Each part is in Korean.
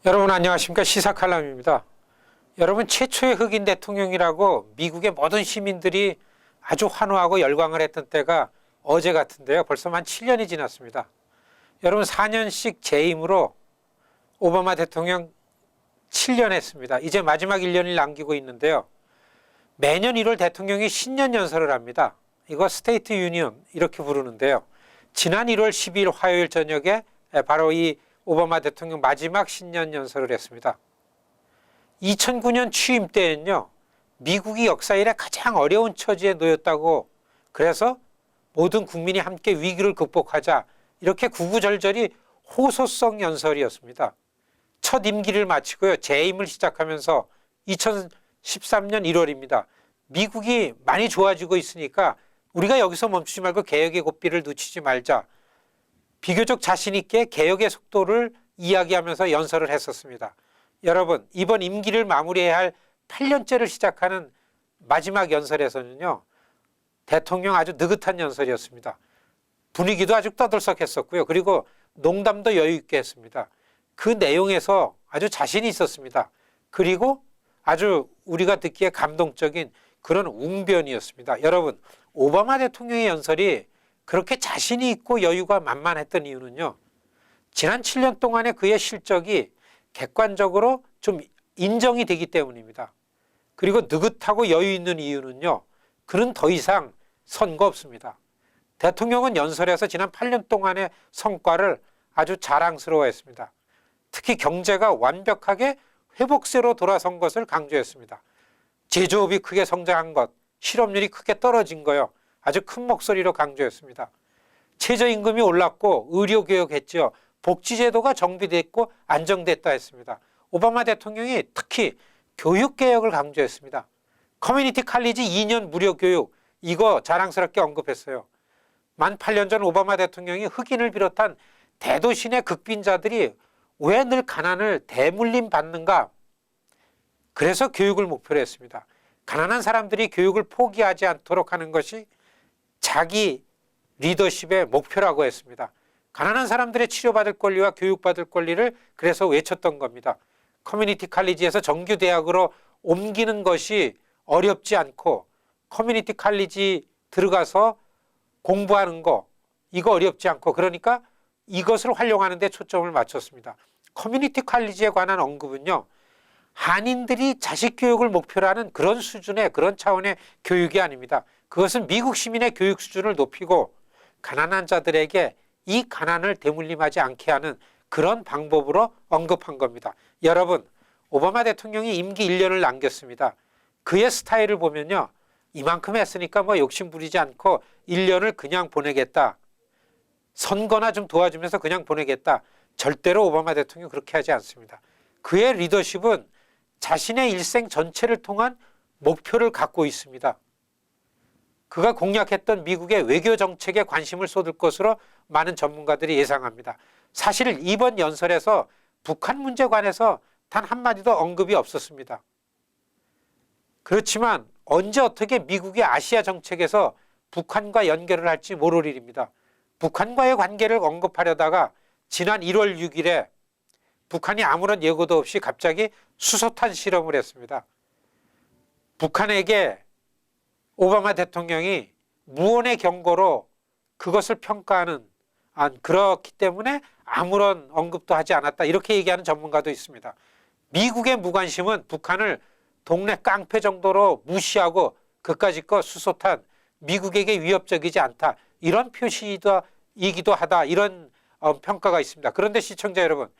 여러분 안녕하십니까. 시사칼럼입니다. 여러분, 최초의 흑인 대통령이라고 미국의 모든 시민들이 아주 환호하고 열광을 했던 때가 어제 같은데요. 벌써 한 7년이 지났습니다. 여러분, 4년씩 재임으로 오바마 대통령 7년 했습니다. 이제 마지막 1년을 남기고 있는데요. 매년 1월 대통령이 신년 연설을 합니다. 이거 스테이트 유니언 이렇게 부르는데요. 지난 1월 12일 화요일 저녁에 바로 이 오바마 대통령 마지막 신년 연설을 했습니다. 2009년 취임 때는요, 미국이 역사 이래 가장 어려운 처지에 놓였다고, 그래서 모든 국민이 함께 위기를 극복하자, 이렇게 구구절절히 호소성 연설이었습니다. 첫 임기를 마치고요, 재임을 시작하면서 2013년 1월입니다. 미국이 많이 좋아지고 있으니까 우리가 여기서 멈추지 말고 개혁의 고삐를 놓치지 말자. 비교적 자신 있게 개혁의 속도를 이야기하면서 연설을 했었습니다. 여러분, 이번 임기를 마무리해야 할 8년째를 시작하는 마지막 연설에서는요, 대통령 아주 느긋한 연설이었습니다. 분위기도 아주 떠들썩했었고요. 그리고 농담도 여유 있게 했습니다. 그 내용에서 아주 자신이 있었습니다. 그리고 아주 우리가 듣기에 감동적인 그런 웅변이었습니다. 여러분, 오바마 대통령의 연설이 그렇게 자신이 있고 여유가 만만했던 이유는요, 지난 7년 동안의 그의 실적이 객관적으로 좀 인정이 되기 때문입니다. 그리고 느긋하고 여유 있는 이유는요, 그는 더 이상 선거 없습니다. 대통령은 연설에서 지난 8년 동안의 성과를 아주 자랑스러워했습니다. 특히 경제가 완벽하게 회복세로 돌아선 것을 강조했습니다. 제조업이 크게 성장한 것, 실업률이 크게 떨어진 거요, 아주 큰 목소리로 강조했습니다. 최저임금이 올랐고 의료개혁했죠. 복지제도가 정비됐고 안정됐다 했습니다. 오바마 대통령이 특히 교육개혁을 강조했습니다. 커뮤니티 칼리지 2년 무료교육, 이거 자랑스럽게 언급했어요. 만 8년 전 오바마 대통령이 흑인을 비롯한 대도시 내 극빈자들이 왜 늘 가난을 대물림 받는가? 그래서 교육을 목표로 했습니다. 가난한 사람들이 교육을 포기하지 않도록 하는 것이 자기 리더십의 목표라고 했습니다. 가난한 사람들의 치료받을 권리와 교육받을 권리를 그래서 외쳤던 겁니다. 커뮤니티 칼리지에서 정규 대학으로 옮기는 것이 어렵지 않고, 커뮤니티 칼리지 들어가서 공부하는 거, 이거 어렵지 않고, 그러니까 이것을 활용하는 데 초점을 맞췄습니다. 커뮤니티 칼리지에 관한 언급은요, 한인들이 자식 교육을 목표로 하는 그런 수준의, 그런 차원의 교육이 아닙니다. 그것은 미국 시민의 교육 수준을 높이고 가난한 자들에게 이 가난을 대물림하지 않게 하는 그런 방법으로 언급한 겁니다. 여러분, 오바마 대통령이 임기 1년을 남겼습니다. 그의 스타일을 보면요, 이만큼 했으니까 뭐 욕심 부리지 않고 1년을 그냥 보내겠다, 선거나 좀 도와주면서 그냥 보내겠다, 절대로 오바마 대통령 그렇게 하지 않습니다. 그의 리더십은 자신의 일생 전체를 통한 목표를 갖고 있습니다. 그가 공약했던 미국의 외교 정책에 관심을 쏟을 것으로 많은 전문가들이 예상합니다. 사실 이번 연설에서 북한 문제에 관해서 단 한마디도 언급이 없었습니다. 그렇지만 언제 어떻게 미국의 아시아 정책에서 북한과 연결을 할지 모를 일입니다. 북한과의 관계를 언급하려다가 지난 1월 6일에 북한이 아무런 예고도 없이 갑자기 수소탄 실험을 했습니다. 북한에게 오바마 대통령이 무언의 경고로 그것을 평가하는, 그렇기 때문에 아무런 언급도 하지 않았다, 이렇게 얘기하는 전문가도 있습니다. 미국의 무관심은 북한을 동네 깡패 정도로 무시하고 그까짓 수소탄, 미국에게 위협적이지 않다, 이런 표시이기도 하다, 이런 평가가 있습니다. 그런데 시청자 여러분,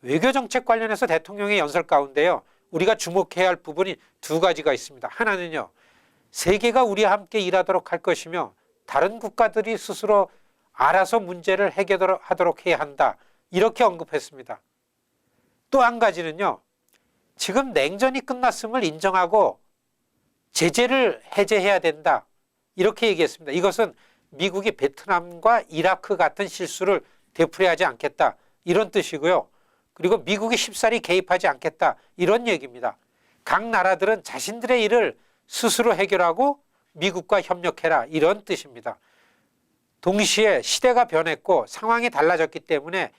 외교정책 관련해서 대통령의 연설 가운데요, 우리가 주목해야 할 부분이 두 가지가 있습니다. 하나는요, 세계가 우리와 함께 일하도록 할 것이며 다른 국가들이 스스로 알아서 문제를 해결하도록 해야 한다, 이렇게 언급했습니다. 또 한 가지는요, 지금 냉전이 끝났음을 인정하고 제재를 해제해야 된다, 이렇게 얘기했습니다. 이것은 미국이 베트남과 이라크 같은 실수를 되풀이하지 않겠다, 이런 뜻이고요. 그리고 미국이 쉽사리 개입하지 않겠다, 이런 얘기입니다. 각 나라들은 자신들의 일을 스스로 해결하고 미국과 협력해라, 이런 뜻입니다. 동시에 시대가 변했고 상황이 달라졌기 때문에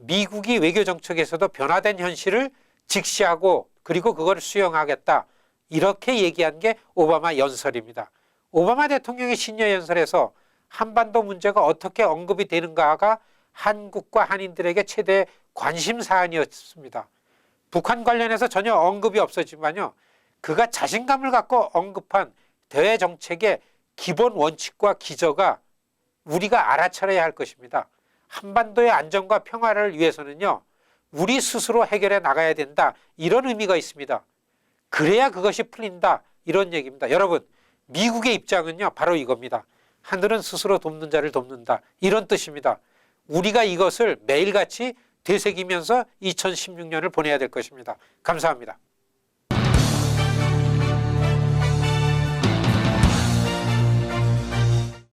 미국이 외교 정책에서도 변화된 현실을 직시하고 그리고 그걸 수용하겠다. 이렇게 얘기한 게 오바마 연설입니다. 오바마 대통령의 신년 연설에서 한반도 문제가 어떻게 언급이 되는가가 한국과 한인들에게 최대 관심 사안이었습니다. 북한 관련해서 전혀 언급이 없었지만요. 그가 자신감을 갖고 언급한 대외 정책의 기본 원칙과 기저가 우리가 알아차려야 할 것입니다. 한반도의 안정과 평화를 위해서는요. 우리 스스로 해결해 나가야 된다. 이런 의미가 있습니다. 그래야 그것이 풀린다. 이런 얘기입니다. 여러분, 미국의 입장은요. 바로 이겁니다. 하늘은 스스로 돕는 자를 돕는다. 이런 뜻입니다. 우리가 이것을 매일같이 되새기면서 2016년을 보내야 될 것입니다. 감사합니다.